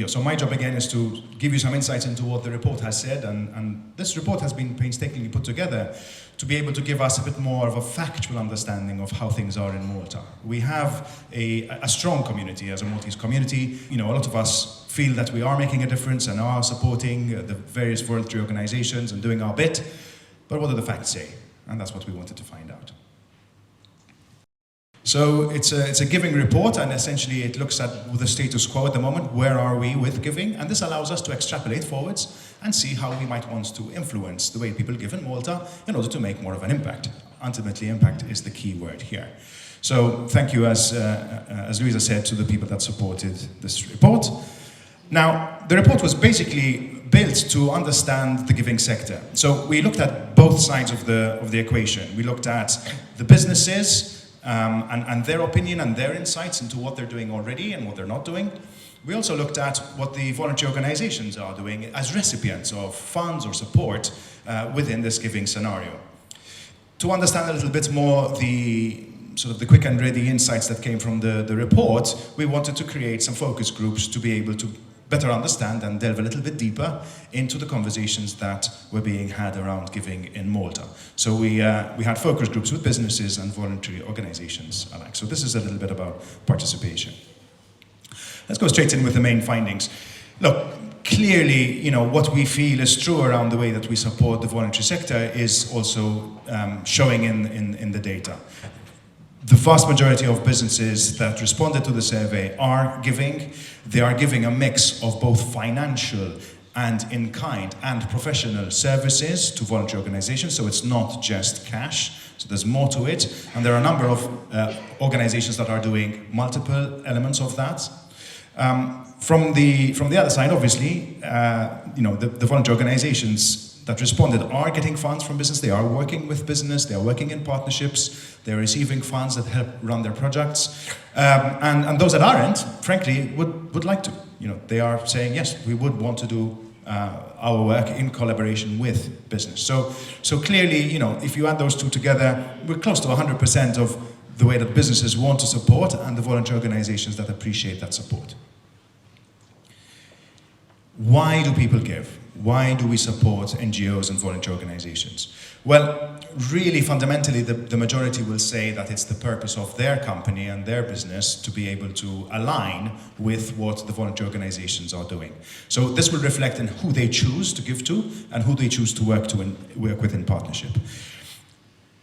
So my job again is to give you some insights into what the report has said, and this report has been painstakingly put together to be able to give us a bit more of a factual understanding of how things are in Malta. We have a strong community as a Maltese community. A lot of us feel that we are making a difference and are supporting the various voluntary organisations and doing our bit, but what do the facts say? And that's what we wanted to find out. So it's a giving report, and essentially it looks at the status quo at the moment. Where are we with giving? And this allows us to extrapolate forwards and see how we might want to influence the way people give in Malta in order to make more of an impact. Ultimately, impact is the key word here. So thank you, as Louisa said, to the people that supported this report. Now, the report was basically built to understand the giving sector. So we looked at both sides of the equation. We looked at the businesses, and their opinion and their insights into what they're doing already and what they're not doing. We also looked at what the voluntary organisations are doing as recipients of funds or support within this giving scenario. To understand a little bit more the quick and ready insights that came from the report, we wanted to create some focus groups to be able to better understand and delve a little bit deeper into the conversations that were being had around giving in Malta. So we had focus groups with businesses and voluntary organisations alike. So this is a little bit about participation. Let's go straight in with the main findings. Look, clearly, what we feel is true around the way that we support the voluntary sector is also showing in the data. The vast majority of businesses that responded to the survey are giving. They are giving a mix of both financial and in-kind and professional services to voluntary organisations, so it's not just cash, so there's more to it, and there are a number of organisations that are doing multiple elements of that. From the other side, obviously, the voluntary organisations that responded are getting funds from business, they are working with business, they are working in partnerships, they're receiving funds that help run their projects. And those that aren't, frankly, would like to. They are saying, yes, we would want to do our work in collaboration with business. So clearly, if you add those two together, we're close to 100% of the way that businesses want to support and the voluntary organizations that appreciate that support. Why do people give? Why do we support NGOs and voluntary organizations? Well, really fundamentally, the majority will say that it's the purpose of their company and their business to be able to align with what the voluntary organizations are doing. So this will reflect in who they choose to give to and who they choose to work with in partnership.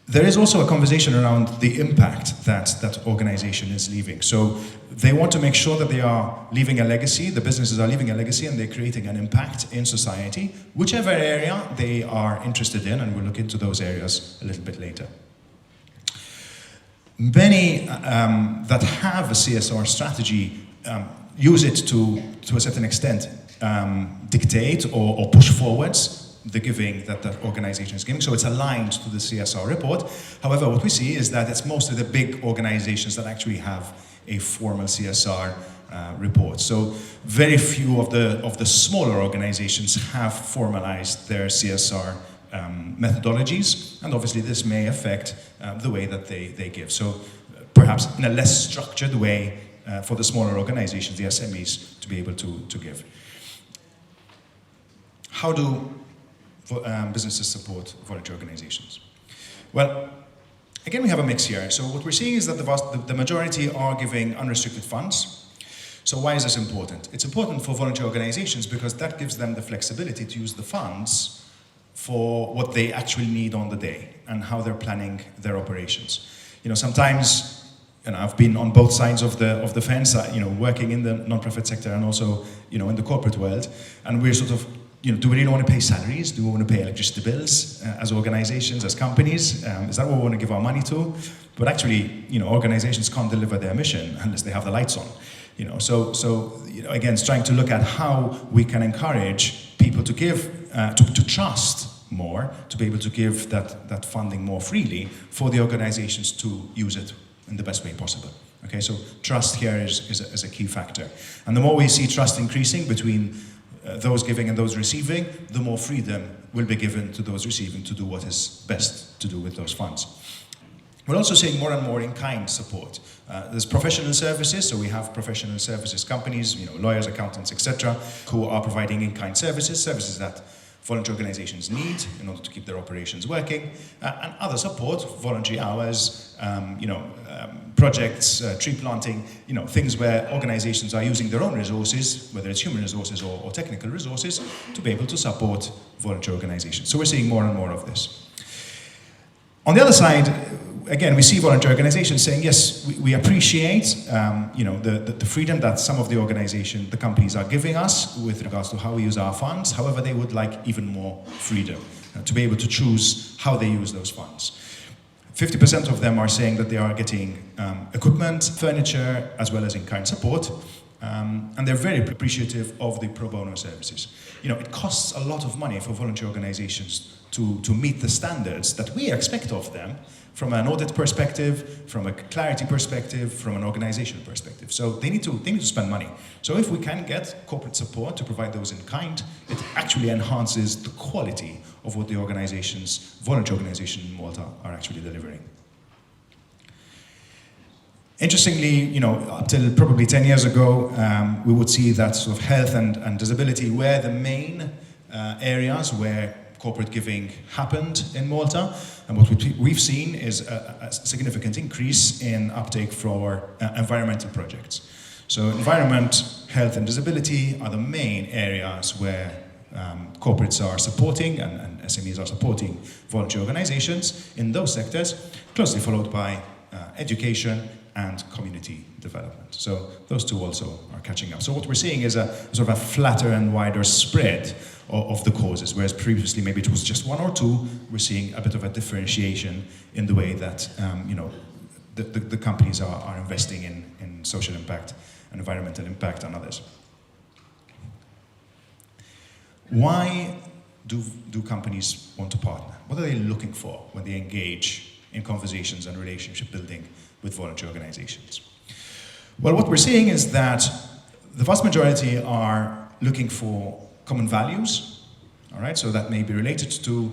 There is also a conversation around the impact that organization is leaving. So they want to make sure that they are leaving a legacy, the businesses are leaving a legacy and they're creating an impact in society, whichever area they are interested in, and we'll look into those areas a little bit later. Many that have a CSR strategy use it to a certain extent, dictate or push forwards the giving that the organization is giving, so it's aligned to the CSR report. However, what we see is that it's mostly the big organizations that actually have a formal CSR report. So very few of the smaller organizations have formalized their CSR methodologies, and obviously this may affect the way that they give. So perhaps in a less structured way for the smaller organizations, the SMEs, to be able to give. How do businesses support voluntary organizations? Well, again, we have a mix here. So what we're seeing is that the majority are giving unrestricted funds. So why is this important? It's important for voluntary organizations because that gives them the flexibility to use the funds for what they actually need on the day and how they're planning their operations. Sometimes, I've been on both sides of the fence, working in the non-profit sector and also, in the corporate world, and we're sort of, do we really want to pay salaries? Do we want to pay electricity bills as organizations, as companies? Is that what we want to give our money to? But actually, organizations can't deliver their mission unless they have the lights on. So again, it's trying to look at how we can encourage people to give, to trust more, to be able to give that funding more freely for the organizations to use it in the best way possible. Okay, so trust here is a key factor. And the more we see trust increasing between those giving and those receiving, the more freedom will be given to those receiving to do what is best to do with those funds. We're also seeing more and more in-kind support. There's professional services, so we have professional services companies, lawyers, accountants, etc., who are providing in-kind services that voluntary organizations need in order to keep their operations working, and other support, voluntary hours, projects, tree planting, things where organizations are using their own resources, whether it's human resources or technical resources, to be able to support voluntary organizations. So we're seeing more and more of this. On the other side, again, we see voluntary organizations saying, yes, we appreciate the freedom that some of the companies are giving us with regards to how we use our funds. However, they would like even more freedom to be able to choose how they use those funds. 50% of them are saying that they are getting equipment, furniture, as well as in-kind support. And they're very appreciative of the pro bono services. It costs a lot of money for voluntary organizations to meet the standards that we expect of them from an audit perspective, from a clarity perspective, from an organizational perspective. So they need to spend money. So if we can get corporate support to provide those in kind, it actually enhances the quality of what the voluntary organizations in Malta are actually delivering. Interestingly, up till probably 10 years ago, we would see that sort of health and disability were the main areas where corporate giving happened in Malta. And what we've seen is a significant increase in uptake for environmental projects. So environment, health and disability are the main areas where corporates are supporting and SMEs are supporting voluntary organizations in those sectors, closely followed by education and community development. So those two also are catching up. So what we're seeing is a sort of a flatter and wider spread of the causes, whereas previously maybe it was just one or two. We're seeing a bit of a differentiation in the way that the companies are investing in social impact and environmental impact on others. Why do companies want to partner? What are they looking for when they engage in conversations and relationship building with voluntary organizations? Well, what we're seeing is that the vast majority are looking for common values, all right? So that may be related to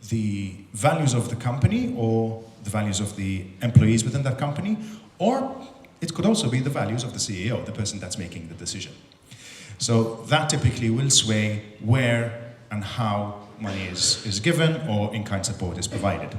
the values of the company or the values of the employees within that company, or it could also be the values of the CEO, the person that's making the decision. So that typically will sway where and how money is given or in-kind support is provided.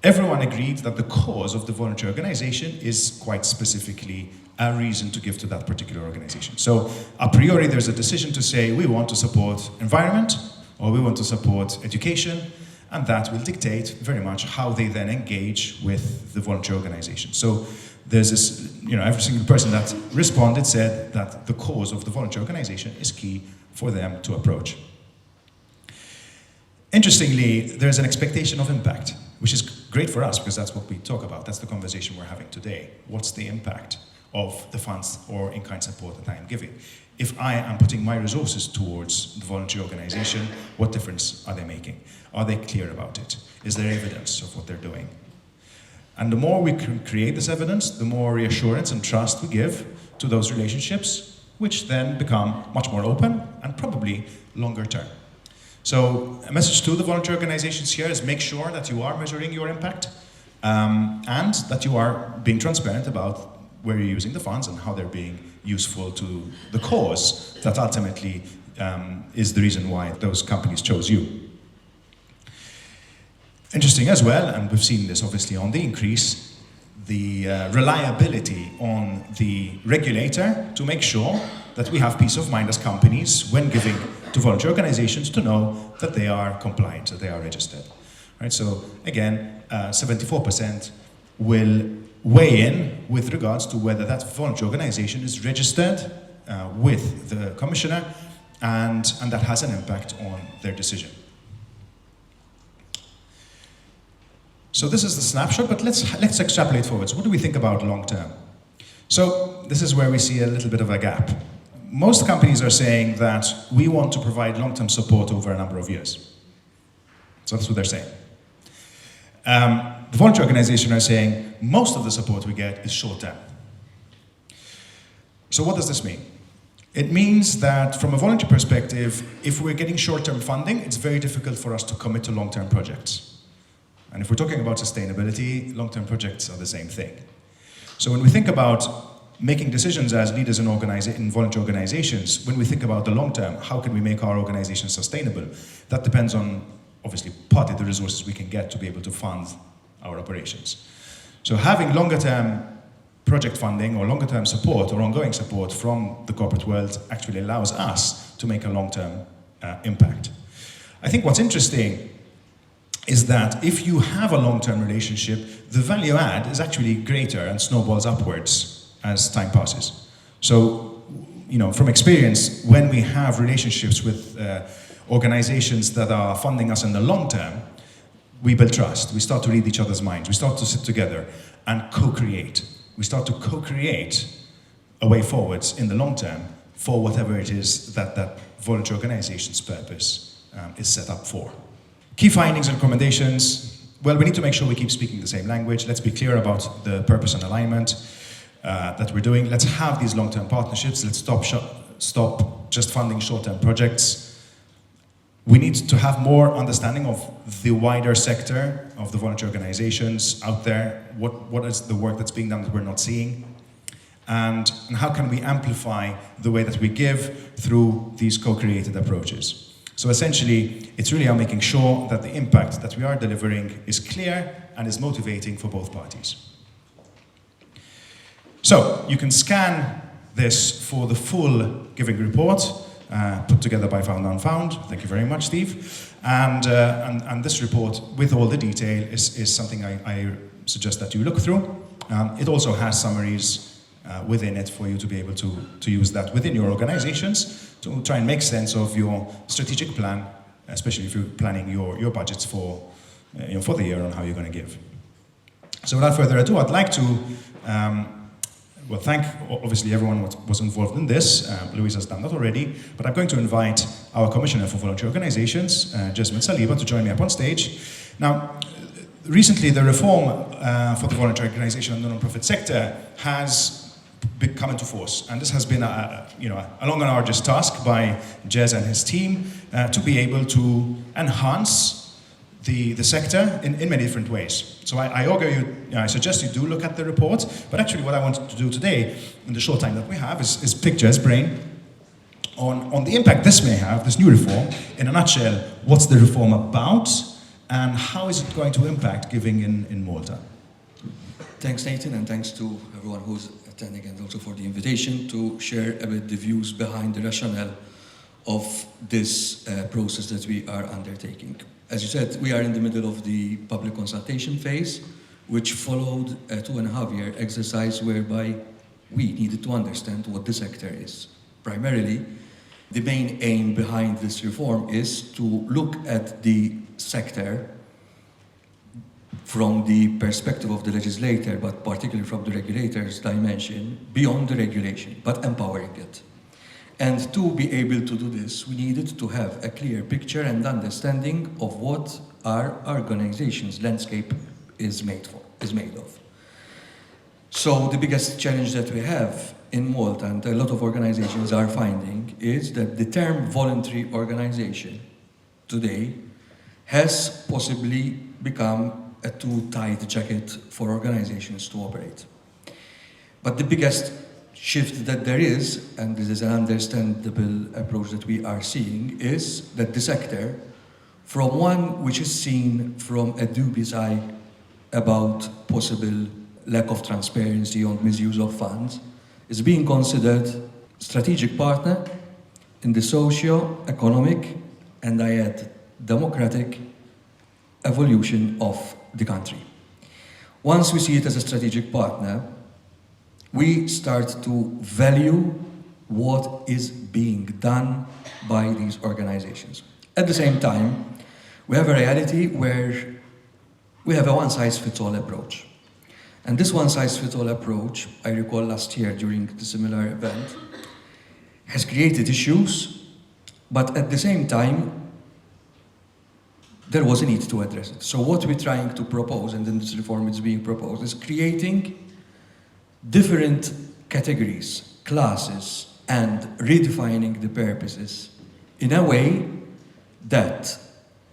Everyone agreed that the cause of the voluntary organization is quite specifically a reason to give to that particular organization. So a priori there's a decision to say we want to support environment or we want to support education, and that will dictate very much how they then engage with the voluntary organization. So there's this, every single person that responded said that the cause of the voluntary organization is key for them to approach. Interestingly, there's an expectation of impact, which is great for us because that's what we talk about. That's the conversation we're having today. What's the impact of the funds or in-kind support that I am giving? If I am putting my resources towards the voluntary organization, what difference are they making? Are they clear about it? Is there evidence of what they're doing? And the more we can create this evidence, the more reassurance and trust we give to those relationships, which then become much more open and probably longer term. So a message to the voluntary organizations here is make sure that you are measuring your impact and that you are being transparent about where you're using the funds and how they're being useful to the cause that ultimately is the reason why those companies chose you. Interesting as well, and we've seen this obviously on the increase, the reliability on the regulator to make sure that we have peace of mind as companies when giving to voluntary organizations to know that they are compliant, that they are registered. Right? So again, 74% will weigh in with regards to whether that voluntary organization is registered with the commissioner and that has an impact on their decision. So this is the snapshot, but let's extrapolate forwards. What do we think about long term? So this is where we see a little bit of a gap. Most companies are saying that we want to provide long-term support over a number of years. So that's what they're saying. The voluntary organizations are saying most of the support we get is short-term. So what does this mean? It means that from a voluntary perspective, if we're getting short-term funding, it's very difficult for us to commit to long-term projects. And if we're talking about sustainability, long-term projects are the same thing. So when we think about making decisions as leaders in voluntary organizations, when we think about the long term, how can we make our organization sustainable? That depends on, obviously, partly the resources we can get to be able to fund our operations. So having longer term project funding or longer term support or ongoing support from the corporate world actually allows us to make a long term impact. I think what's interesting is that if you have a long-term relationship, the value add is actually greater and snowballs upwards as time passes. So, from experience, when we have relationships with organizations that are funding us in the long term, we build trust. We start to read each other's minds. We start to sit together and co-create. We start to co-create a way forwards in the long term for whatever it is that voluntary organization's purpose is set up for. Key findings and recommendations. Well, we need to make sure we keep speaking the same language. Let's be clear about the purpose and alignment that we're doing. Let's have these long-term partnerships. Let's stop just funding short-term projects. We need to have more understanding of the wider sector of the voluntary organizations out there. What is the work that's being done that we're not seeing? And how can we amplify the way that we give through these co-created approaches? So essentially, it's really about making sure that the impact that we are delivering is clear and is motivating for both parties. So you can scan this for the full giving report, put together by Found Unfound. Thank you very much, Steve. And this report, with all the detail, is something I suggest that you look through. It also has summaries within it for you to be able to use that within your organizations to try and make sense of your strategic plan, especially if you're planning your budgets for the year on how you're going to give. So without further ado, I'd like to thank obviously everyone who was involved in this. Louise has done that already, but I'm going to invite our Commissioner for Voluntary Organisations, Jesmond Saliba, to join me up on stage. Now, recently the reform for the voluntary organisation and the non-profit sector has come into force, and this has been a long and arduous task by Jez and his team to be able to enhance the sector in many different ways. So I suggest you do look at the report, but actually what I wanted to do today, in the short time that we have, is pick Jez's brain on the impact this may have, this new reform. In a nutshell, what's the reform about, and how is it going to impact giving in Malta? Thanks, Nathan, and thanks to everyone who's attending and also for the invitation to share a bit the views behind the rationale of this process that we are undertaking. As you said, we are in the middle of the public consultation phase, which followed a 2.5-year exercise whereby we needed to understand what the sector is. Primarily, the main aim behind this reform is to look at the sector from the perspective of the legislator, but particularly from the regulator's dimension, beyond the regulation, but empowering it. And to be able to do this, we needed to have a clear picture and understanding of what our organization's landscape is made of. So the biggest challenge that we have in Malta, and a lot of organizations are finding, is that the term voluntary organization today has possibly become a too tight jacket for organizations to operate. But the biggest shift that there is, and this is an understandable approach that we are seeing, is that the sector, from one which is seen from a dubious eye about possible lack of transparency on misuse of funds, is being considered strategic partner in the socio-economic, and I add democratic, evolution of the country. Once we see it as a strategic partner, we start to value what is being done by these organizations. At the same time, we have a reality where we have a one-size-fits-all approach. And this one-size-fits-all approach, I recall last year during the similar event, has created issues, but at the same time, there was a need to address it. So what we're trying to propose, and in this reform it's being proposed, is creating different categories, classes, and redefining the purposes in a way that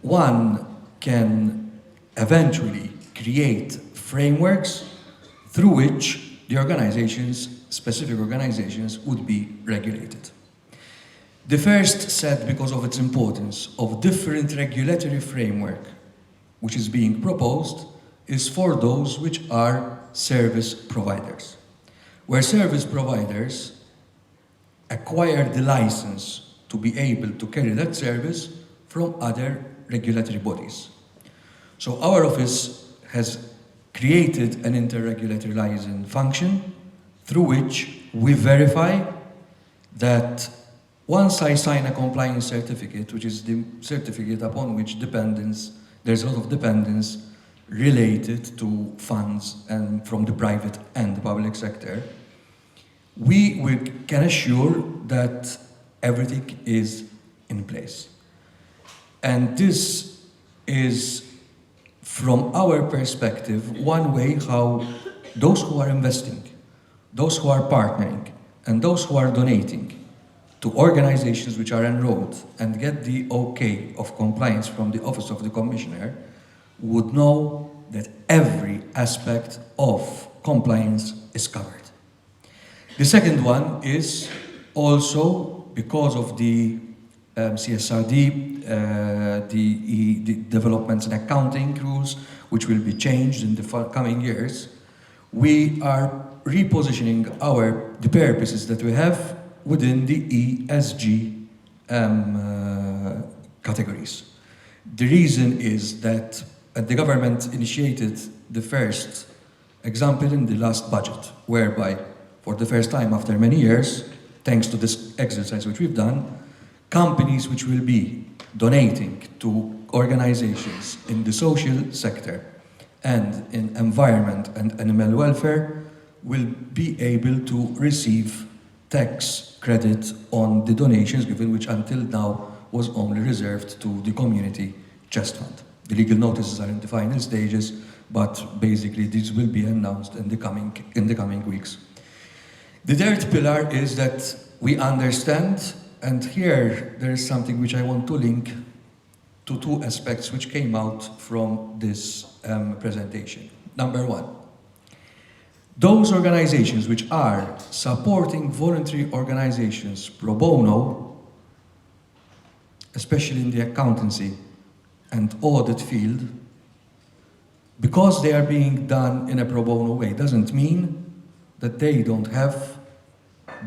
one can eventually create frameworks through which the organizations, specific organizations, would be regulated. The first set, because of its importance, of different regulatory framework which is being proposed is for those which are service providers, where service providers acquire the license to be able to carry that service from other regulatory bodies. So our office has created an inter-regulatory liaison function through which we verify that once I sign a compliance certificate, which is the certificate upon which there's a lot of dependence related to funds and from the private and the public sector, we can assure that everything is in place. And this is, from our perspective, one way how those who are investing, those who are partnering, and those who are donating to organizations which are enrolled and get the okay of compliance from the Office of the Commissioner would know that every aspect of compliance is covered. The second one is also because of the CSRD, the developments and accounting rules, which will be changed in the coming years, we are repositioning the purposes that we have within the ESG categories. The reason is that the government initiated the first example in the last budget, whereby for the first time after many years, thanks to this exercise which we've done, companies which will be donating to organizations in the social sector and in environment and animal welfare will be able to receive tax credit on the donations given, which until now was only reserved to the community trust fund. The legal notices are in the final stages, but basically this will be announced in the coming weeks. The third pillar is that we understand, and here there is something which I want to link to two aspects which came out from this presentation. Number one, those organizations which are supporting voluntary organizations pro bono, especially in the accountancy and audit field, because they are being done in a pro bono way, doesn't mean that they don't have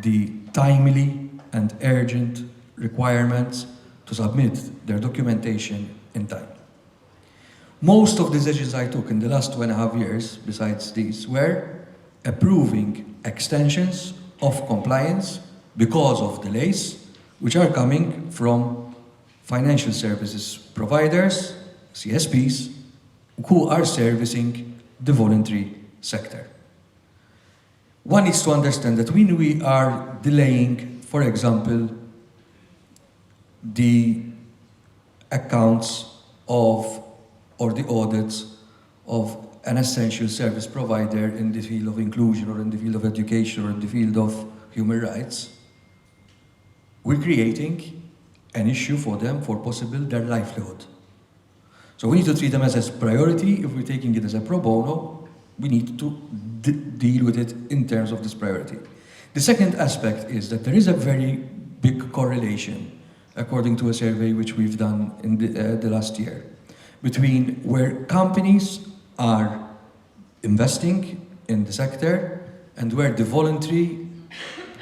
the timely and urgent requirements to submit their documentation in time. Most of the decisions I took in the last 2.5 years, besides these, were approving extensions of compliance because of delays which are coming from financial services providers, CSPs, who are servicing the voluntary sector. One needs to understand that when we are delaying, for example, the accounts of or the audits of an essential service provider in the field of inclusion or in the field of education or in the field of human rights, we're creating an issue for them for possible their livelihood. So we need to treat them as a priority. If we're taking it as a pro bono, we need to deal with it in terms of this priority. The second aspect is that there is a very big correlation, according to a survey which we've done in the last year, between where companies are investing in the sector and where the voluntary,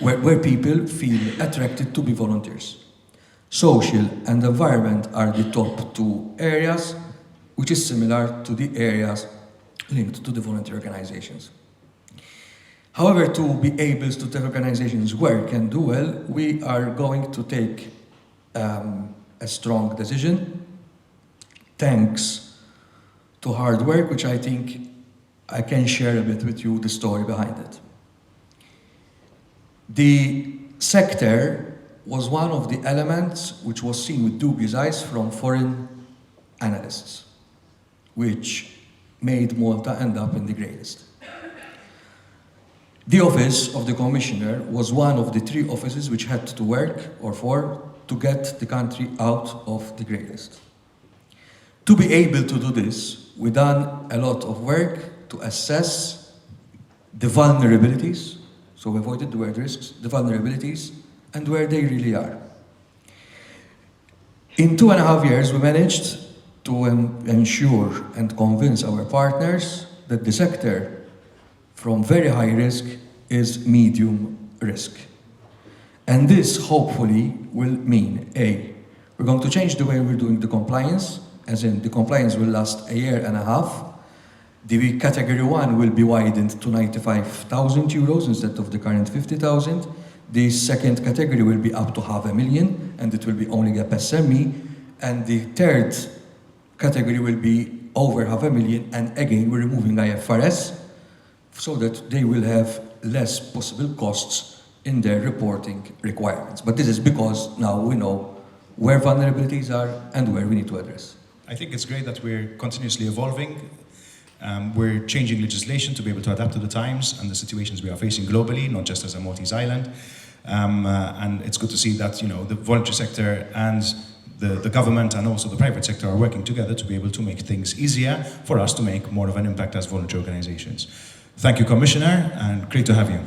where people feel attracted to be volunteers. Social and environment are the top two areas, which is similar to the areas linked to the voluntary organizations. However, to be able to tell organizations work and do well, we are going to take a strong decision, thanks to hard work, which I think I can share a bit with you the story behind it. The sector was one of the elements which was seen with dubious eyes from foreign analysts, which made Malta end up in the grey list. The Office of the Commissioner was one of the 3 offices which had to work, or 4, to get the country out of the grey list. To be able to do this, we've done a lot of work to assess the vulnerabilities, so we avoided the word risks, the vulnerabilities, and where they really are. In 2.5 years, we managed to ensure and convince our partners that the sector from very high risk is medium risk. And this hopefully will mean, A, we're going to change the way we're doing the compliance, as in the compliance will last 1.5 years. The category 1 will be widened to 95,000 euros instead of the current 50,000. The second category will be up to 500,000, and it will be only a SME. And the third category will be over 500,000, and again, we're removing IFRS so that they will have less possible costs in their reporting requirements. But this is because now we know where vulnerabilities are and where we need to address. I think it's great that we're continuously evolving. We're changing legislation to be able to adapt to the times and the situations we are facing globally, not just as a Maltese island. And it's good to see that, you know, the voluntary sector and the government and also the private sector are working together to be able to make things easier for us to make more of an impact as voluntary organisations. Thank you, Commissioner, and great to have you.